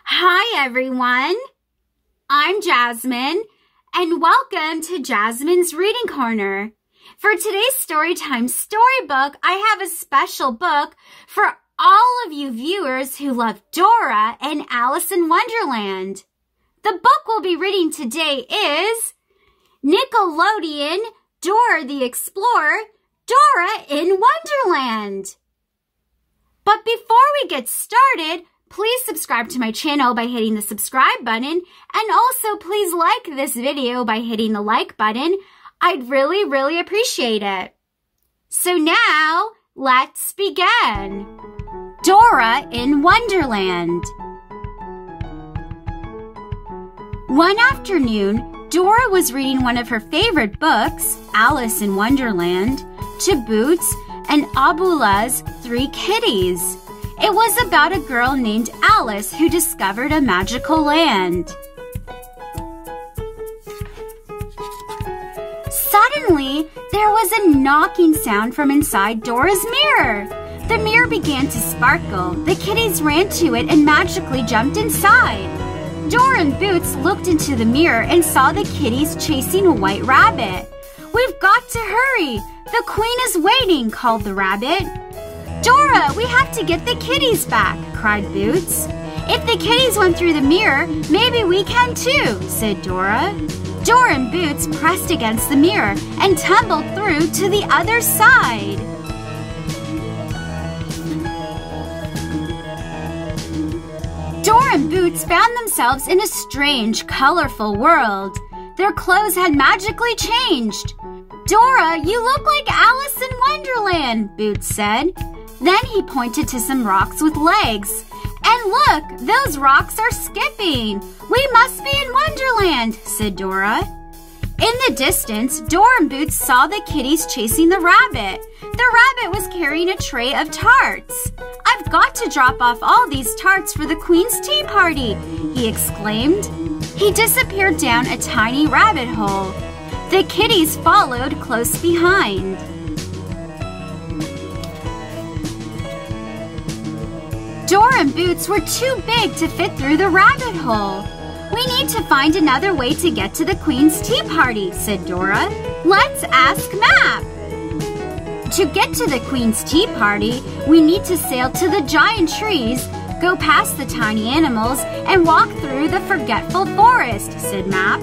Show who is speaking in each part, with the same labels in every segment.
Speaker 1: Hi everyone, I'm Jasmine and welcome to Jasmine's Reading Corner. For today's Storytime storybook, I have a special book for all of you viewers who love Dora and Alice in Wonderland. The book we'll be reading today is Nickelodeon Dora the Explorer, Dora in Wonderland. But before we get started, please subscribe to my channel by hitting the subscribe button, and also please like this video by hitting the like button. I'd really appreciate it. So now, let's begin. Dora in Wonderland. One afternoon, Dora was reading one of her favorite books, Alice in Wonderland, to Boots and Abula's 3 kitties. It was about a girl named Alice who discovered a magical land. Suddenly, there was a knocking sound from inside Dora's mirror. The mirror began to sparkle. The kitties ran to it and magically jumped inside. Dora and Boots looked into the mirror and saw the kitties chasing a white rabbit. "We've got to hurry! The queen is waiting," called the rabbit. "Dora, we have to get the kitties back," cried Boots. "If the kitties went through the mirror, maybe we can too," said Dora. Dora and Boots pressed against the mirror and tumbled through to the other side. Dora and Boots found themselves in a strange, colorful world. Their clothes had magically changed. "Dora, you look like Alice in Wonderland," Boots said. Then he pointed to some rocks with legs. "And look, those rocks are skipping. We must be in Wonderland," said Dora. In the distance, Dora and Boots saw the kitties chasing the rabbit. The rabbit was carrying a tray of tarts. "I've got to drop off all these tarts for the Queen's tea party," he exclaimed. He disappeared down a tiny rabbit hole. The kitties followed close behind. Dora and Boots were too big to fit through the rabbit hole. "We need to find another way to get to the Queen's tea party," said Dora. "Let's ask Map." To get to the Queen's tea party, we need to sail to the giant trees, go past the tiny animals, and walk through the forgetful forest, said Map.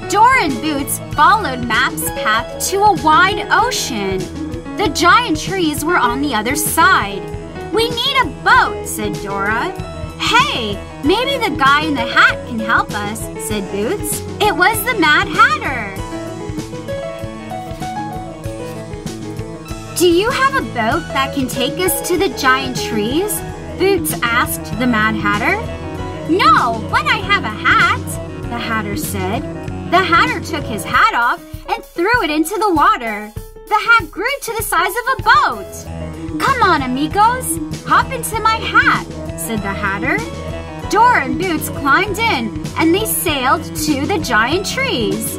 Speaker 1: Dora and Boots followed Map's path to a wide ocean. The giant trees were on the other side. "We need a boat," said Dora. "Hey, maybe the guy in the hat can help us," said Boots. It was the Mad Hatter. "Do you have a boat that can take us to the giant trees?" Boots asked the Mad Hatter. "No, but I have a hat," the Hatter said. The Hatter took his hat off and threw it into the water. The hat grew to the size of a boat. "Come on, amigos, hop into my hat," said the Hatter. Dora and Boots climbed in, and they sailed to the giant trees.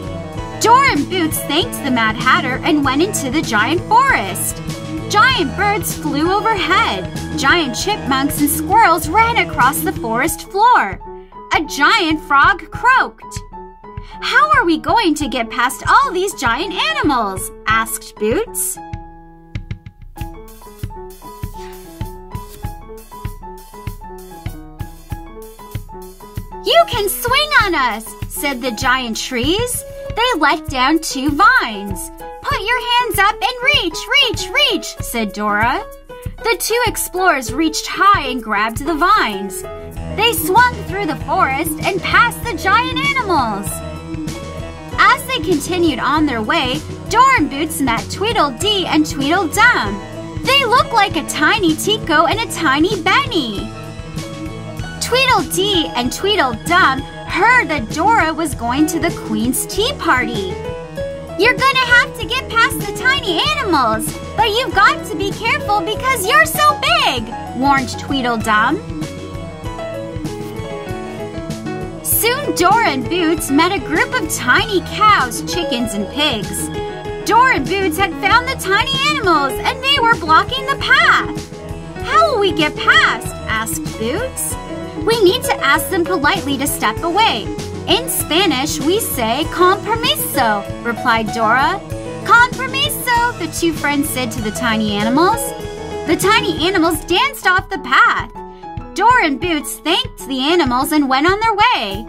Speaker 1: Dora and Boots thanked the Mad Hatter and went into the giant forest. Giant birds flew overhead. Giant chipmunks and squirrels ran across the forest floor. A giant frog croaked. "How are we going to get past all these giant animals?" asked Boots. "You can swing on us," said the giant trees. They let down 2 vines. "Put your hands up and reach, reach, reach," said Dora. The 2 explorers reached high and grabbed the vines. They swung through the forest and past the giant animals. As they continued on their way, Dora and Boots met Tweedledee and Tweedledum. They looked like a tiny Tico and a tiny Benny. Tweedledee and Tweedledum heard that Dora was going to the Queen's tea party. "You're gonna have to get past the tiny animals, but you've got to be careful because you're so big," warned Tweedledum. Soon Dora and Boots met a group of tiny cows, chickens, and pigs. Dora and Boots had found the tiny animals, and they were blocking the path. "How will we get past?" asked Boots. we need to ask them politely to step away. In Spanish, we say con permiso, replied Dora. Con permiso, the two friends said to the tiny animals. The tiny animals danced off the path. Dora and Boots thanked the animals and went on their way.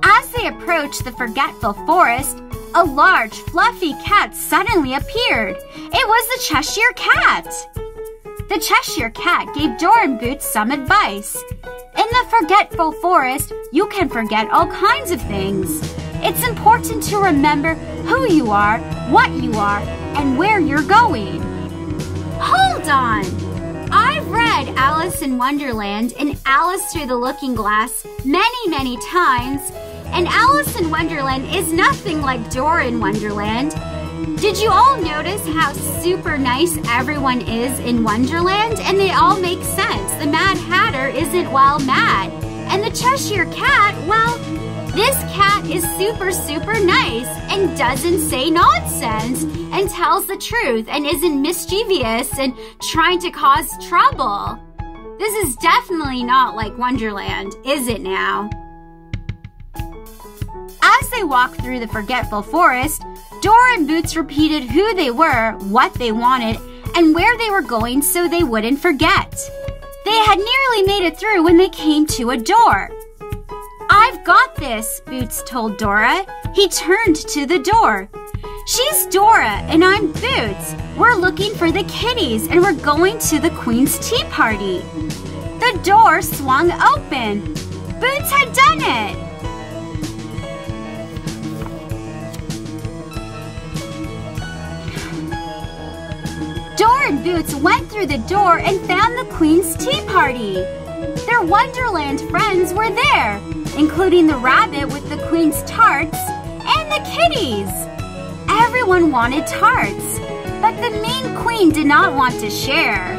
Speaker 1: As they approached the forgetful forest, a large, fluffy cat suddenly appeared. It was the Cheshire Cat. The Cheshire Cat gave Dora and Boots some advice. In the forgetful forest, you can forget all kinds of things. It's important to remember who you are, what you are, and where you're going. Hold on! I've read Alice in Wonderland and Alice Through the Looking Glass many times, and Alice in Wonderland is nothing like Dora in Wonderland. Did you all notice how super nice everyone is in Wonderland? And they all make sense. The Mad Hatter isn't, well, mad. And the Cheshire Cat, well, this cat is super nice and doesn't say nonsense and tells the truth and isn't mischievous and trying to cause trouble. This is definitely not like Wonderland, is it now? As they walked through the forgetful forest, Dora and Boots repeated who they were, what they wanted, and where they were going so they wouldn't forget. They had nearly made it through when they came to a door. I've got this, Boots told Dora. He turned to the door. She's Dora and I'm Boots. We're looking for the kitties and we're going to the Queen's tea party. The door swung open. Boots had done it. Dora and Boots went through the door and found the Queen's tea party. Their Wonderland friends were there, including the rabbit with the Queen's tarts and the kitties. Everyone wanted tarts, but the mean Queen did not want to share.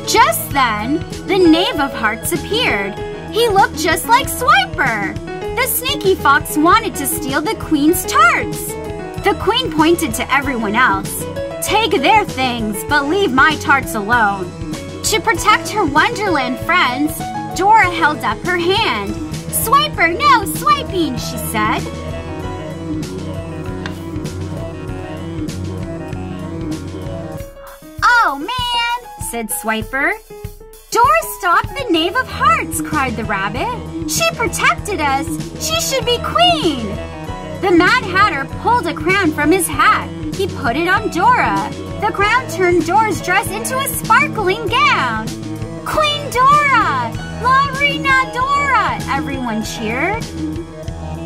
Speaker 1: Just then, the Knave of Hearts appeared. He looked just like Swiper. The sneaky fox wanted to steal the Queen's tarts. The Queen pointed to everyone else. Take their things, but leave my tarts alone. To protect her Wonderland friends, Dora held up her hand. Swiper, no swiping, she said. Oh man, said Swiper. Dora stopped the Knave of Hearts, cried the rabbit. She protected us. She should be queen. The Mad Hatter pulled a crown from his hat. He put it on Dora. The crown turned Dora's dress into a sparkling gown. Queen Dora! La Reina Dora! Everyone cheered.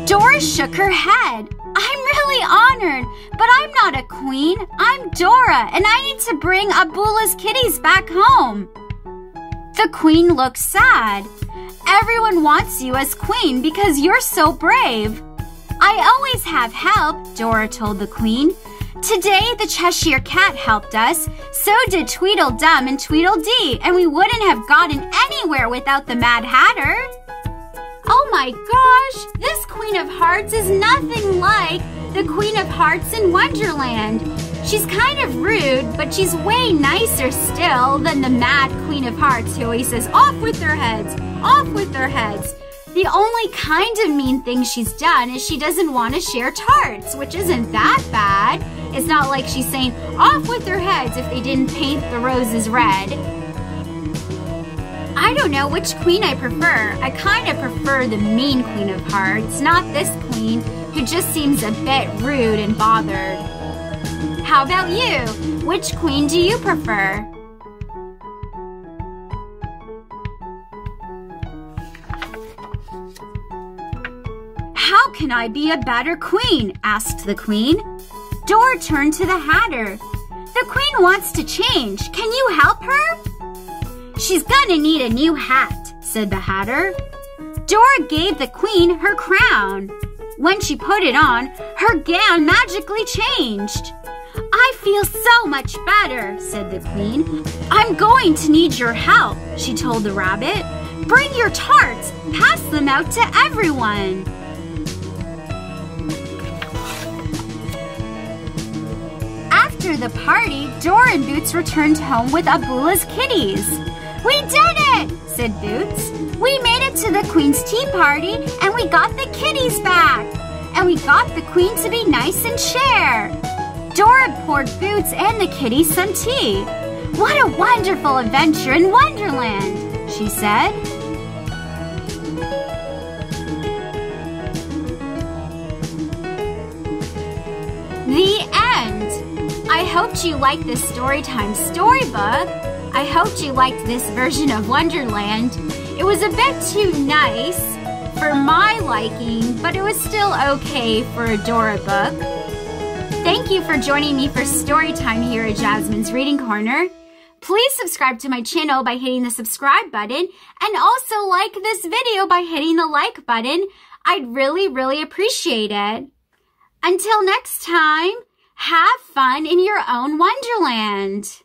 Speaker 1: Dora shook her head. I'm really honored, but I'm not a queen. I'm Dora, and I need to bring Abula's kitties back home. The queen looked sad. Everyone wants you as queen because you're so brave. I always have help, Dora told the queen. Today, the Cheshire Cat helped us. So did Tweedledum and Tweedledee, and we wouldn't have gotten anywhere without the Mad Hatter. Oh my gosh, this Queen of Hearts is nothing like the Queen of Hearts in Wonderland. She's kind of rude, but she's way nicer still than the mad Queen of Hearts who always says, off with their heads, off with their heads. The only kind of mean thing she's done is she doesn't want to share tarts, which isn't that bad. It's not like she's saying, off with their heads if they didn't paint the roses red. I don't know which queen I prefer. I kind of prefer the mean Queen of Hearts, not this queen who just seems a bit rude and bothered. How about you? Which queen do you prefer? How can I be a better queen? Asked the queen. Dora turned to the Hatter. The queen wants to change. Can you help her? She's gonna need a new hat, said the Hatter. Dora gave the queen her crown. When she put it on, her gown magically changed. I feel so much better, said the queen. I'm going to need your help, she told the rabbit. Bring your tarts. Pass them out to everyone. After After the party, Dora and Boots returned home with Abula's kitties. "We did it!" said Boots. "We made it to the Queen's tea party and we got the kitties back. And we got the Queen to be nice and share." Dora poured Boots and the kitties some tea. "What a wonderful adventure in Wonderland," she said. The end. I hoped you liked this Storytime storybook. I hoped you liked this version of Wonderland. It was a bit too nice for my liking, but it was still okay for a Dora book. Thank you for joining me for Storytime here at Jasmine's Reading Corner. Please subscribe to my channel by hitting the subscribe button and also like this video by hitting the like button. I'd really appreciate it. Until next time, have fun in your own Wonderland.